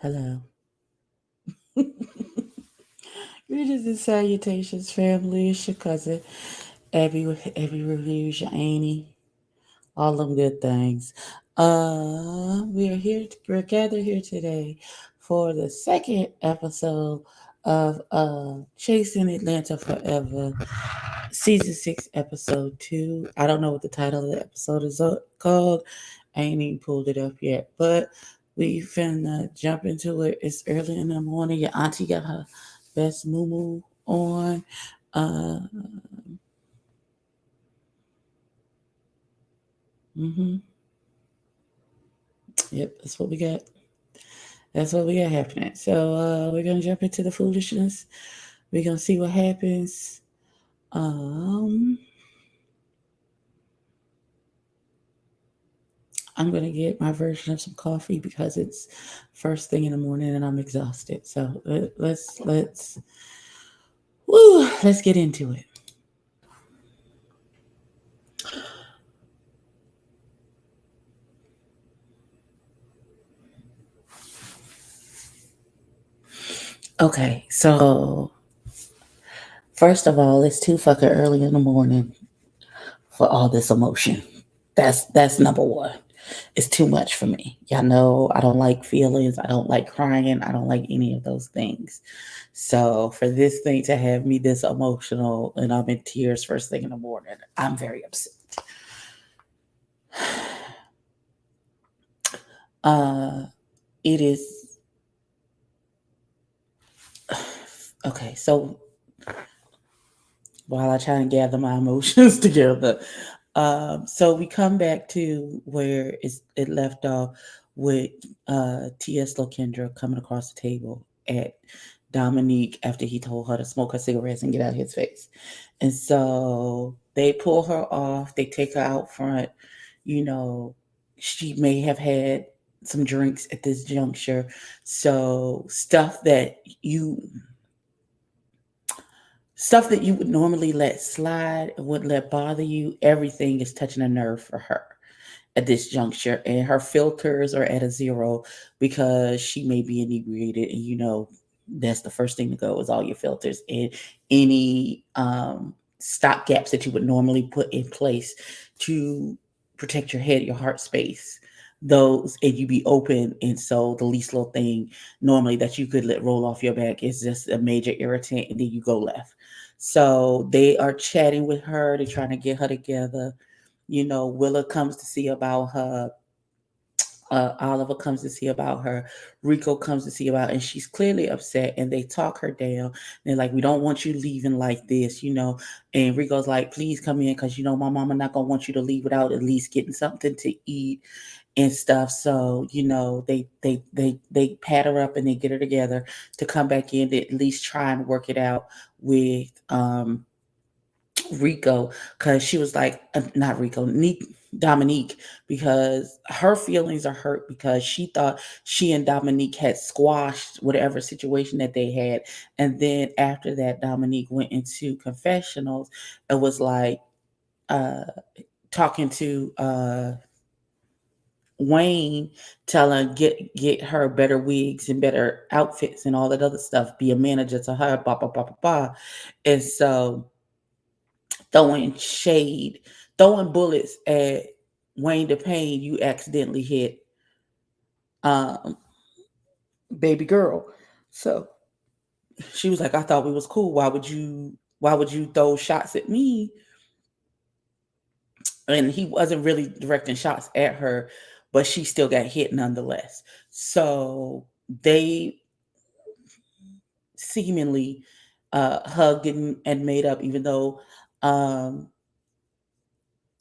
Hello. Greetings and salutations, family. It's your cousin, Abby with Abby Reviews, your auntie, all them good things. We're gathered here today for the second episode of Chasing Atlanta Forever, Season 6, Episode 2. I don't know what the title of the episode is called. I ain't even pulled it up yet, but we finna jump into it. It's early in the morning. Your auntie got her best moo on. Uh, hmm Yep, that's what we got. That's what we got happening. So we're gonna jump into the foolishness. We're gonna see what happens. Um, I'm gonna get my version of some coffee because it's first thing in the morning and I'm exhausted. So let's get into it. Okay, so first of all, it's too fucking early in the morning for all this emotion. That's number one. It's too much for me. Y'all know I don't like feelings. I don't like crying. I don't like any of those things. So for this thing to have me this emotional and I'm in tears first thing in the morning, I'm very upset. Uh, it is okay. So while I try and gather my emotions together, so we come back to where it left off with T.S. Lokendra coming across the table at Dominique after he told her to smoke her cigarettes and get out of his face. And so they pull her off, they take her out front. You know, she may have had some drinks at this juncture. So stuff that you would normally let slide and wouldn't let bother you, everything is touching a nerve for her at this juncture. And her filters are at a zero because she may be inebriated. And that's the first thing to go is all your filters and any stop gaps that you would normally put in place to protect your head, your heart space. Those and you be open, and so the least little thing normally that you could let roll off your back is just a major irritant, and then you go left. So they are chatting with her. They're trying to get her together. Willa comes to see about her. Oliver comes to see about her. Rico comes to see about, and she's clearly upset. And they talk her down. They're like, "We don't want you leaving like this." And Rico's like, "Please come in, because my mama not gonna want you to leave without at least getting something to eat and stuff." So they pat her up and they get her together to come back in to at least try and work it out with Rico, because she was like, not Rico, Dominique, because her feelings are hurt because she thought she and Dominique had squashed whatever situation that they had. And then after that, Dominique went into confessionals and was like, uh, talking to Wayne, telling get her better wigs and better outfits and all that other stuff, be a manager to her, blah blah blah blah blah. And so throwing shade, throwing bullets at Wayne DePayne, you accidentally hit um, baby girl. So she was like, "I thought we was cool. Why would you throw shots at me?" And he wasn't really directing shots at her, but she still got hit nonetheless. So they seemingly hugged and made up, even though um,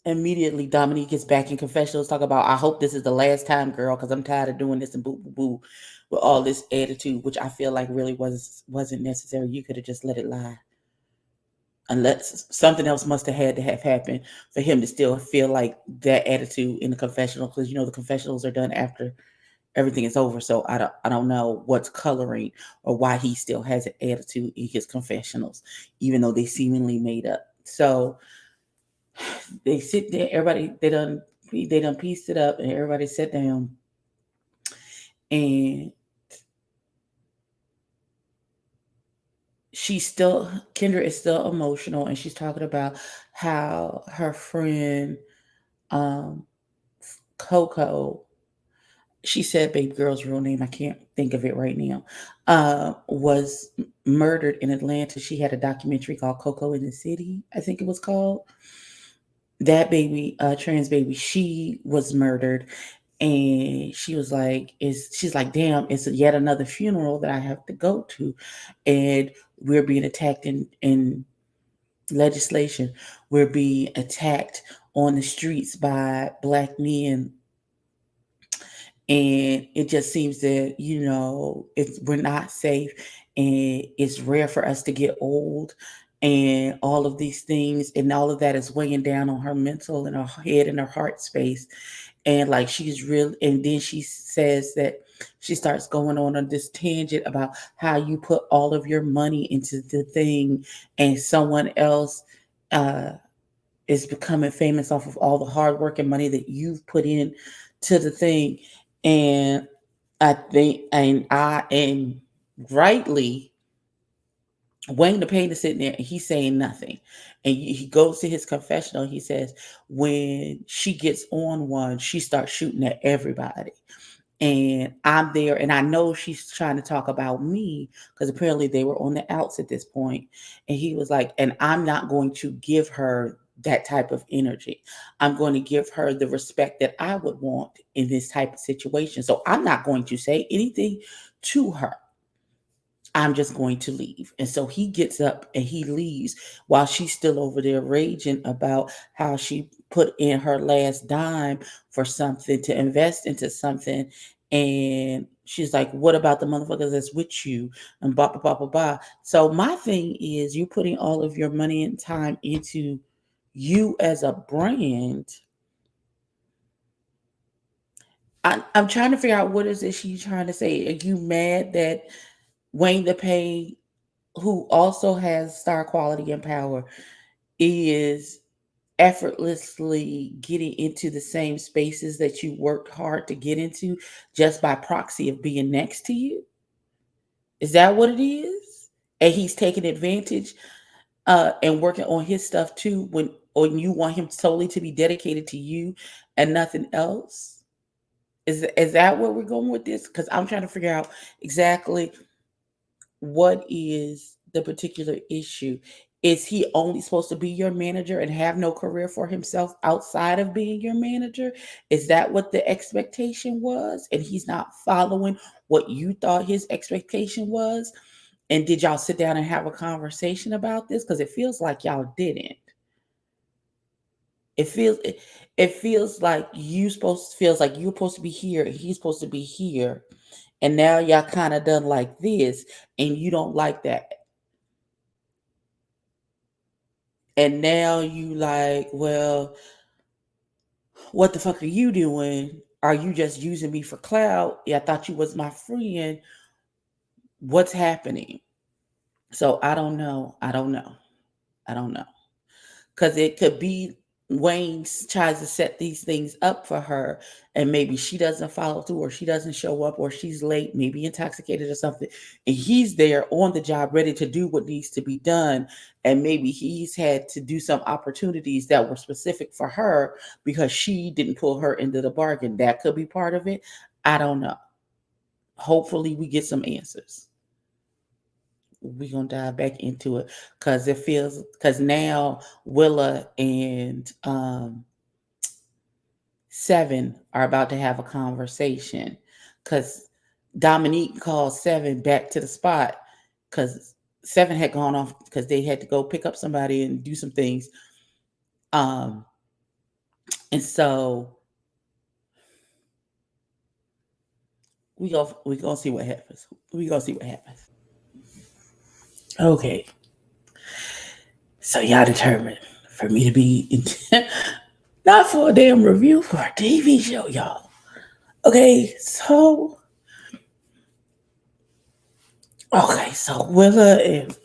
immediately Dominique gets back in confessionals, talk about, "I hope this is the last time, girl, because I'm tired of doing this," and boo boo boo, with all this attitude, which I feel like really wasn't necessary. You could have just let it lie, unless something else must have had to have happened for him to still feel like that attitude in the confessional, because the confessionals are done after everything is over. So I don't know what's coloring or why he still has an attitude in his confessionals, even though they seemingly made up. So they sit there, everybody they done pieced it up, and everybody sat down, and Kendra is still emotional, and she's talking about how her friend um Coco, she said baby girl's real name, I can't think of it right now, was murdered in Atlanta. She had a documentary called Coco in the City, I think it was called. That baby, trans baby, she was murdered. And she was like, she's like, damn, it's yet another funeral that I have to go to. And we're being attacked in legislation. We're being attacked on the streets by black men, and it just seems that we're not safe, and it's rare for us to get old, and all of these things, and all of that is weighing down on her mental and her head and her heart space. And like she's real, and then she says that she starts going on this tangent about how you put all of your money into the thing, and someone else uh is becoming famous off of all the hard work and money that you've put in to the thing. And and rightly, Wayne the Pain is sitting there and he's saying nothing. And he goes to his confessional. He says, when she gets on one, she starts shooting at everybody. And I'm there, and I know she's trying to talk about me because apparently they were on the outs at this point. And he was like, and I'm not going to give her that type of energy. I'm going to give her the respect that I would want in this type of situation. So I'm not going to say anything to her. I'm just going to leave. And so he gets up and he leaves while she's still over there raging about how she put in her last dime for something to invest into something. And she's like, what about the motherfuckers that's with you? And blah, blah, blah, blah, blah. So my thing is, you're putting all of your money and time into you as a brand. I'm trying to figure out, what is it she's trying to say? Are you mad that Wayne the Pain, who also has star quality and power, is effortlessly getting into the same spaces that you worked hard to get into just by proxy of being next to you? Is that what it is? And he's taking advantage and working on his stuff too, when you want him solely to be dedicated to you and nothing else? Is that where we're going with this? Because I'm trying to figure out exactly what is the particular issue. Is he only supposed to be your manager and have no career for himself outside of being your manager? Is that what the expectation was? And he's not following what you thought his expectation was? And did y'all sit down and have a conversation about this? Because it feels like y'all didn't. It feels it feels like you're supposed to be here and he's supposed to be here. And now y'all kind of done like this, and you don't like that. And now you like, well, what the fuck are you doing? Are you just using me for clout? Yeah, I thought you was my friend. What's happening? So I don't know. I don't know. I don't know. Because it could be Wayne tries to set these things up for her, and maybe she doesn't follow through, or she doesn't show up, or she's late, maybe intoxicated or something, and he's there on the job ready to do what needs to be done. And maybe he's had to do some opportunities that were specific for her because she didn't pull her into the bargain. That could be part of it. I don't know. Hopefully we get some answers. We're gonna dive back into it because now Willa and Seven are about to have a conversation because Dominique called Seven back to the spot because Seven had gone off because they had to go pick up somebody and do some things. Um, and so we gonna see what happens. We gonna see what happens. Okay, so y'all determined for me to be not for a damn review, for a TV show, y'all. Okay, so Willa and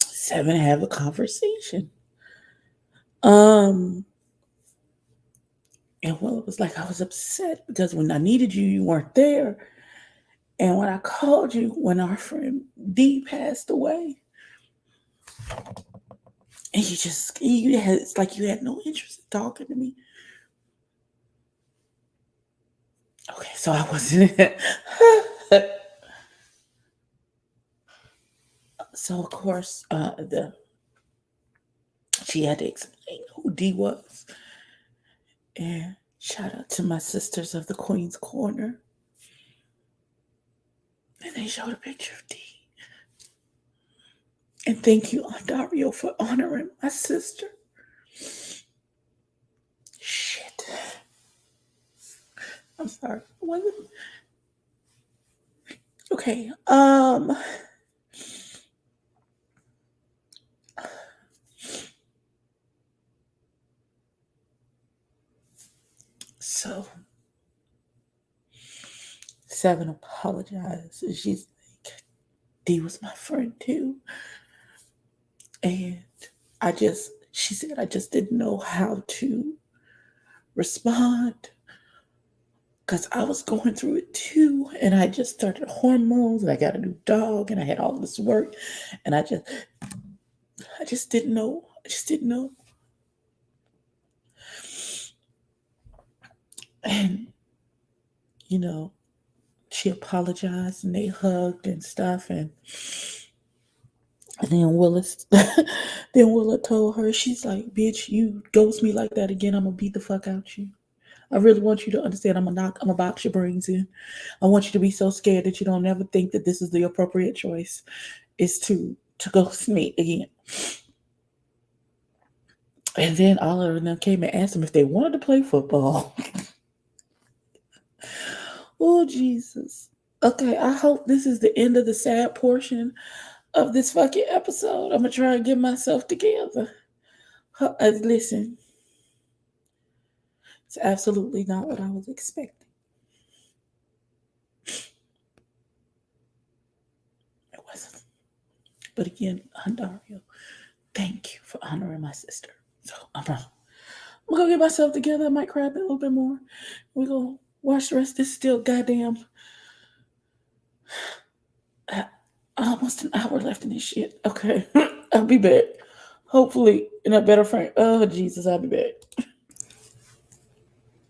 Seven have a conversation. Um, and Willa was like, I was upset because when I needed you, you weren't there. And when I called you when our friend D passed away, And it's like you had no interest in talking to me. Okay, so I wasn't. So of course, she had to explain who D was. And shout out to my sisters of the Queen's Corner. And they showed a picture of D. And thank you, Aunt Dario, for honoring my sister. Shit. I'm sorry. Okay. So Seven apologized. And she's like, D was my friend too. And she said, I just didn't know how to respond because I was going through it too. And I just started hormones and I got a new dog and I had all this work. And I just didn't know. I just didn't know. And, you know, she apologized and they hugged and stuff. And then then Willa told her, she's like, bitch, you ghost me like that again, I'm gonna beat the fuck out you. I really want you to understand I'm gonna box your brains in. I want you to be so scared that you don't ever think that this is the appropriate choice is to ghost me again. And then all of them came and asked them if they wanted to play football. Oh Jesus. Okay, I hope this is the end of the sad portion of this fucking episode. I'm gonna try and get myself together. Listen, it's absolutely not what I was expecting. It wasn't. But again, Dario, thank you for honoring my sister. So I'm gonna get myself together. I might cry a little bit more. We're gonna watch the rest. This still goddamn almost an hour left in this shit. Okay, I'll be back. Hopefully in a better frame. Oh Jesus, I'll be back.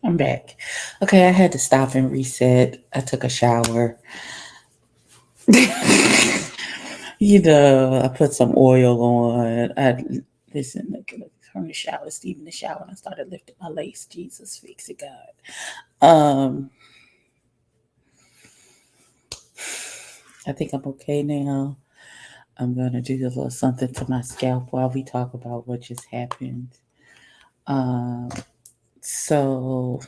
I'm back. Okay, I had to stop and reset. I took a shower. I put some oil on. Listen, turn the shower, Steve in the shower, and I started lifting my lace. Jesus, fix it, God. I think I'm okay now. I'm gonna do a little something to my scalp while we talk about what just happened. Um, so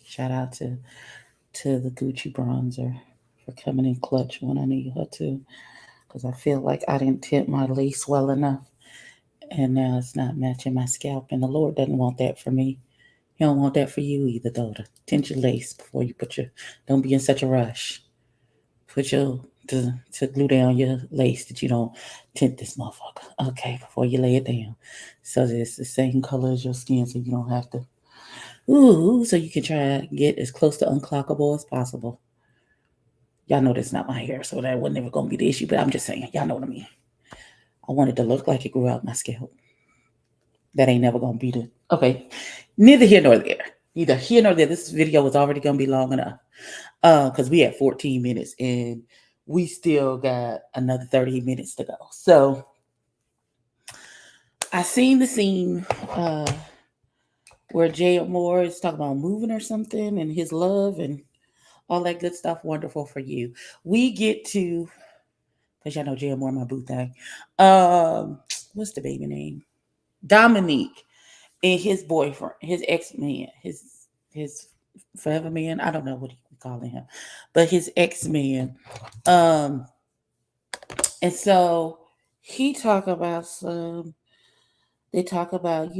shout out to the Gucci bronzer for coming in clutch when I need her to, because I feel like I didn't tint my lace well enough, and now it's not matching my scalp, and the Lord doesn't want that for me. He don't want that for you either, daughter. Tint your lace before you put your. Don't be in such a rush. Put your to glue down your lace that you don't tint this motherfucker. Okay, before you lay it down, so that it's the same color as your skin, so you don't have to. Ooh, so you can try to get as close to unclockable as possible. Y'all know that's not my hair, so that wasn't ever gonna be the issue. But I'm just saying, y'all know what I mean. I want it to look like it grew out my scalp. That ain't never gonna be the okay. Neither here nor there. Neither here nor there. This video was already gonna be long enough. Because we had 14 minutes and we still got another 30 minutes to go. So I seen the scene where Jay Moore is talking about moving or something and his love and all that good stuff. Wonderful for you. We get to, because y'all know Jay Moore, my boo thing. What's the baby name? Dominique and his boyfriend, his ex-man, his forever man. I don't know what he calling him, but his ex-man. Um, and so he talk about some. They talk about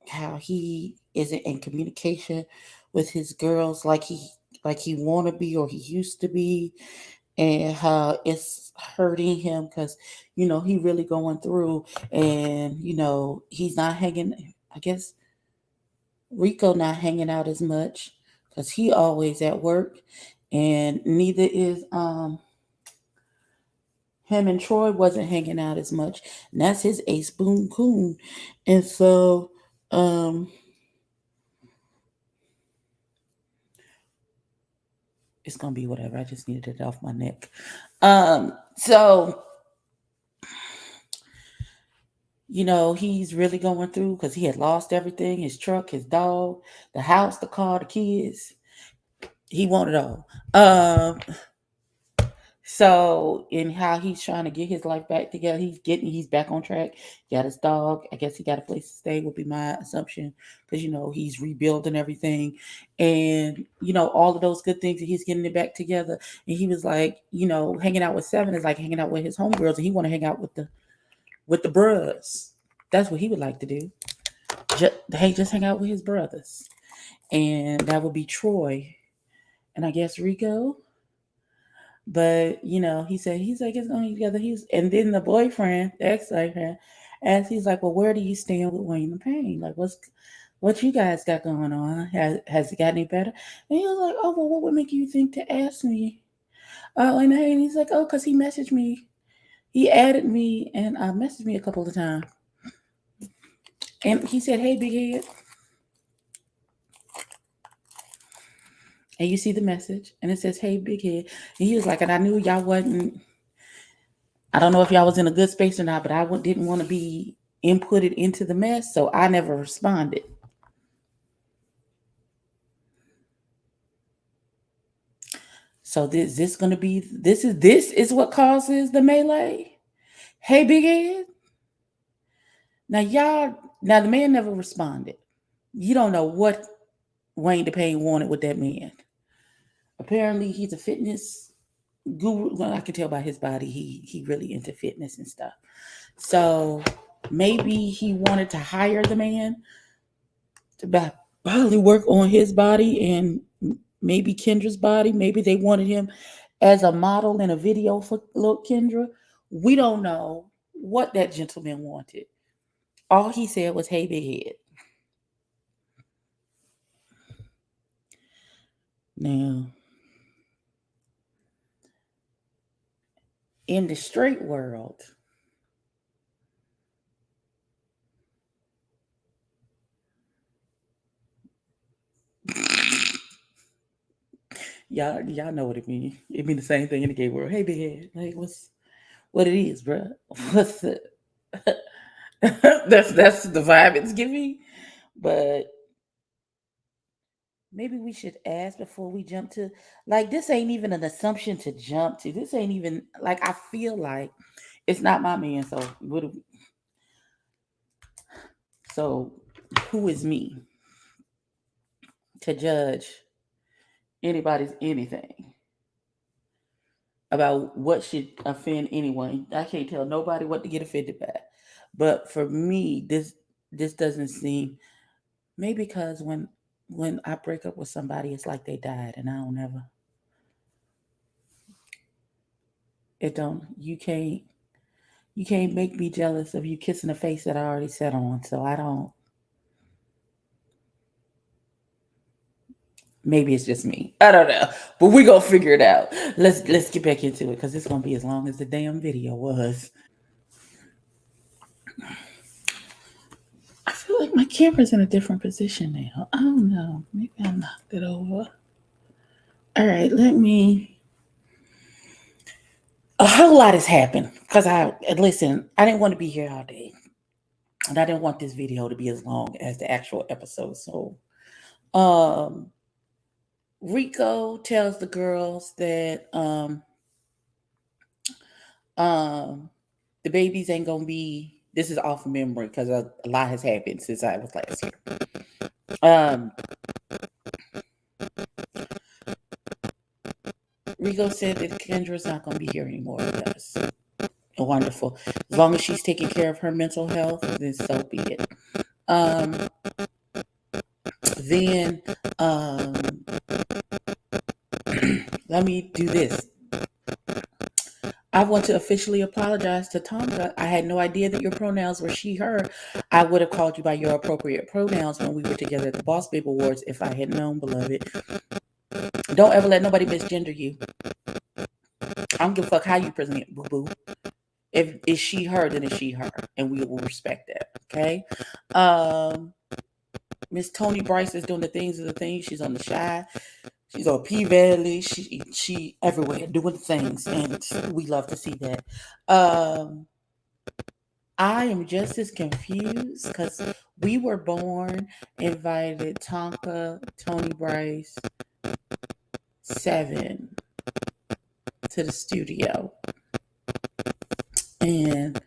how he isn't in communication with his girls like he want to be or he used to be, and how it's hurting him because he really going through, and he's not hanging. I guess Rico not hanging out as much because he always at work, and neither is him and Troy wasn't hanging out as much. And that's his ace boom coon. And so um it's gonna be whatever. I just needed it off my neck. So he's really going through because he had lost everything, his truck, his dog, the house, the car, the kids. He wanted it all. So in how he's trying to get his life back together, he's back on track. Got his dog. I guess he got a place to stay, would be my assumption. Because he's rebuilding everything. And all of those good things, and he's getting it back together. And he was like, hanging out with Seven is like hanging out with his homegirls, and he wanna hang out with the bros. That's what he would like to do. Just hang out with his brothers. And that would be Troy. And I guess Rico. But he said he's like it's going together. And then the boyfriend, the ex-boyfriend, asked, he's like, well, where do you stand with Wayne and Payne? Like, what you guys got going on? Has it got any better? And he was like, oh, well, what would make you think to ask me? And he's like, oh, because he messaged me. He added me and messaged me a couple of times. And he said, hey, big head. And you see the message, and it says, hey, big head. And he was like, and I knew y'all wasn't, I don't know if y'all was in a good space or not, but I didn't want to be inputted into the mess, so I never responded. So this is what causes the melee. Hey, big head. Now the man never responded. You don't know what Wayne DePayne wanted with that man. Apparently, he's a fitness guru. Well, I can tell by his body he really into fitness and stuff. So maybe he wanted to hire the man to probably work on his body and maybe Kendra's body. Maybe they wanted him as a model in a video for little Kendra. We don't know what that gentleman wanted. All he said was, hey, big head. Now, in the straight world, y'all know what it means. It means the same thing in the gay world. Hey, big head. Like, what it is, bro? What's it? that's the vibe it's giving. But maybe we should ask before we jump to, like, this ain't even an assumption to jump to. This ain't even like, I feel like it's not my man. So who is me to judge anybody's anything about what should offend anyone? I can't tell nobody what to get offended by. But for me, this doesn't seem, maybe because when I break up with somebody, it's like they died, and I don't ever. It don't. You can't make me jealous of you kissing a face that I already sat on. So I don't. Maybe it's just me. I don't know, but we gonna figure it out. Let's get back into it because it's gonna be as long as the damn video was. I feel like my camera's in a different position now. I don't know. Maybe I knocked it over. All right, let me. A whole lot has happened because I listen. I didn't want to be here all day, and I didn't want this video to be as long as the actual episode. So, um, Rico tells the girls that um the babies ain't gonna be. This is off memory because a lot has happened since I was last here. Um, Rico said that Kendra's not gonna be here anymore with us. Wonderful. As long as she's taking care of her mental health, then so be it. Um, then let me do this. I want to officially apologize to Tonga. I had no idea that your pronouns were she, her. I would have called you by your appropriate pronouns when we were together at the Boss Babe Awards if I had known, beloved. Don't ever let nobody misgender you. I don't give a fuck how you present, boo boo. If it's she, her, then it's she, her. And we will respect that. Okay. Um, Miss Tony Bryce is doing the things of the things. She's on the Shy. She's on P Valley. She everywhere doing things, and we love to see that. Um, I am just as confused because we were born, invited Tonka, Tony Bryce, Seven to the studio, and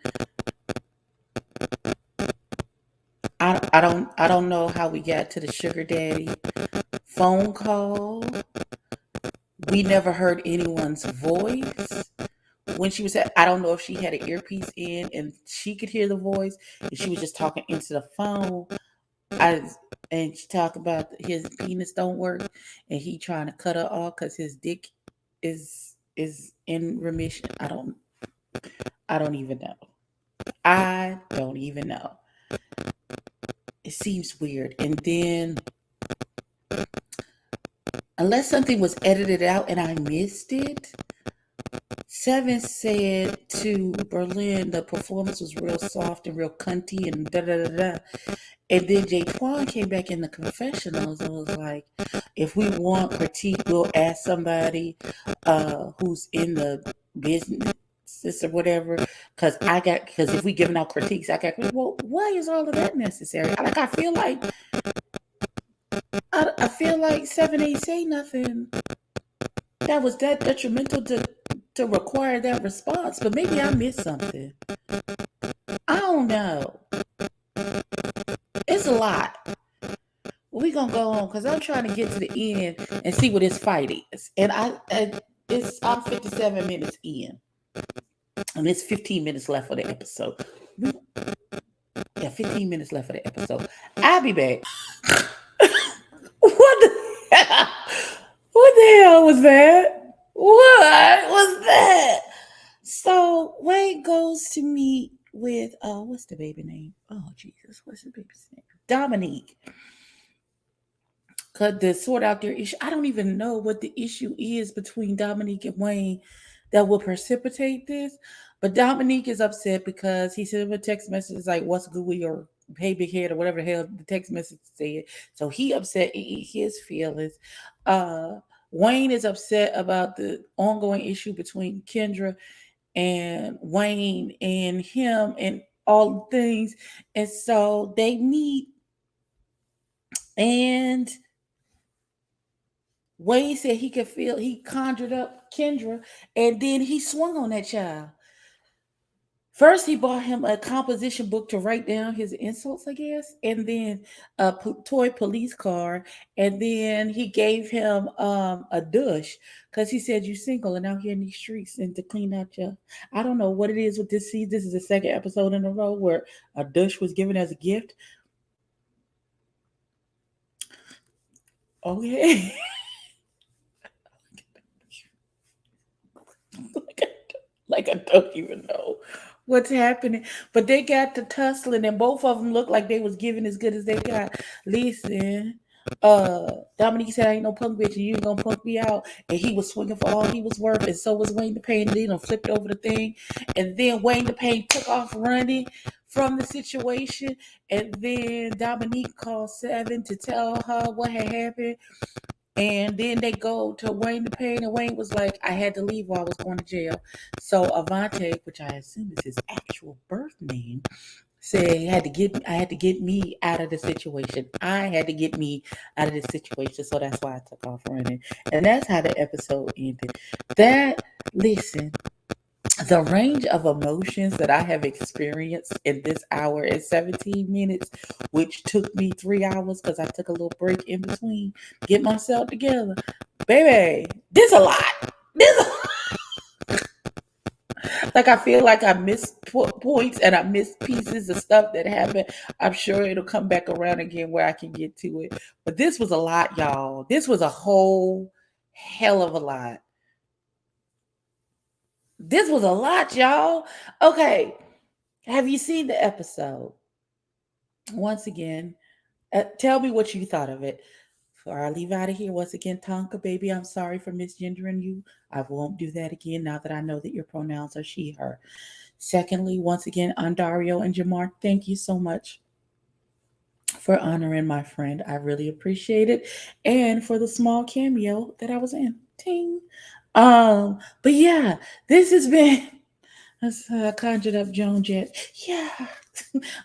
I don't know how we got to the sugar daddy phone call. We never heard anyone's voice. When she was I don't know if she had an earpiece in and she could hear the voice and she was just talking into the phone. I and she talked about his penis don't work and he trying to cut her off because his dick is in remission. I don't even know. I don't even know. It seems weird. And then unless something was edited out and I missed it, Seven said to Berlin the performance was real soft and real cunty and da da da da. And then Jay Twan came back in the confessionals and was like, if we want critique, we'll ask somebody who's in the business or whatever. Because if we giving out critiques, well, why is all of that necessary? I feel like Seven ain't say nothing that was that detrimental to require that response, but maybe I missed something. I don't know. It's a lot. We gonna go on because I'm trying to get to the end and see what this fight is. And I'm 57 minutes in, and it's 15 minutes left for the episode. Yeah, 15 minutes left for the episode. I'll be back. What the hell? What the hell was that? What was that? So Wade goes to meet with what's the baby name? Oh Jesus, what's the baby's name? Dominique. Cause to sort out their issue. I don't even know what the issue is between Dominique and Wayne that will precipitate this. But Dominique is upset because he sent him a text message like "What's gooey" or "Hey big head" or whatever the hell the text message said. So he upset his feelings. Uh, Wayne is upset about the ongoing issue between Kendra and Wayne and him and all the things. And so they meet and Wade said he conjured up Kendra and then he swung on that child. First, he bought him a composition book to write down his insults, I guess, and then a toy police car, and then he gave him a douche because he said you single and out here in these streets and to clean out your. I don't know what it is with this season. This is the second episode in a row where a douche was given as a gift. Okay. like I don't even know what's happening. But they got to tussling, and both of them looked like they was giving as good as they got. Listen, Dominique said, "I ain't no punk bitch, and you ain't gonna punk me out." And he was swinging for all he was worth, and so was Wayne the Pain. And then flipped over the thing, and then Wayne the Pain took off running from the situation, and then Dominique called Seven to tell her what had happened. And then they go to Wayne the Pain, and Wayne was like, I had to leave while I was going to jail. So Avante, which I assume is his actual birth name, said I had to get me out of the situation. I had to get me out of this situation. So that's why I took off running. And that's how the episode ended. That listen, the range of emotions that I have experienced in this hour and 17 minutes, which took me 3 hours because I took a little break in between, get myself together. Baby, this a lot. This like I feel like I missed points and I missed pieces of stuff that happened. I'm sure it'll come back around again where I can get to it. But this was a lot, y'all. This was a whole hell of a lot. This was a lot, y'all. Okay. Have you seen the episode? Once again, tell me what you thought of it. Before I leave out of here, once again, Tonka, baby, I'm sorry for misgendering you. I won't do that again now that I know that your pronouns are she, her. Secondly, once again, Andario and Jamar, thank you so much for honoring my friend. I really appreciate it. And for the small cameo that I was in. Ting. But yeah, this has been conjured up Joan Jett. Yeah.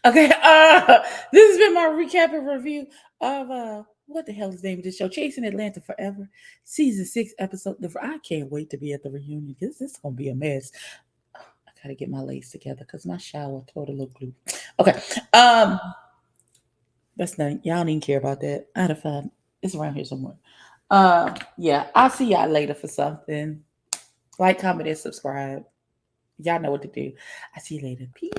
Okay. This has been my recap and review of what the hell is the name of this show? Chasing Atlanta Forever, season 6, episode. I can't wait to be at the reunion because this is gonna be a mess. I gotta get my lace together because my shower total glue. Okay. Um, that's not y'all don't even care about that. I'd have found it's around here somewhere. Yeah, I'll see y'all later for something. Like, comment, and subscribe. Y'all know what to do. I see you later. Peace.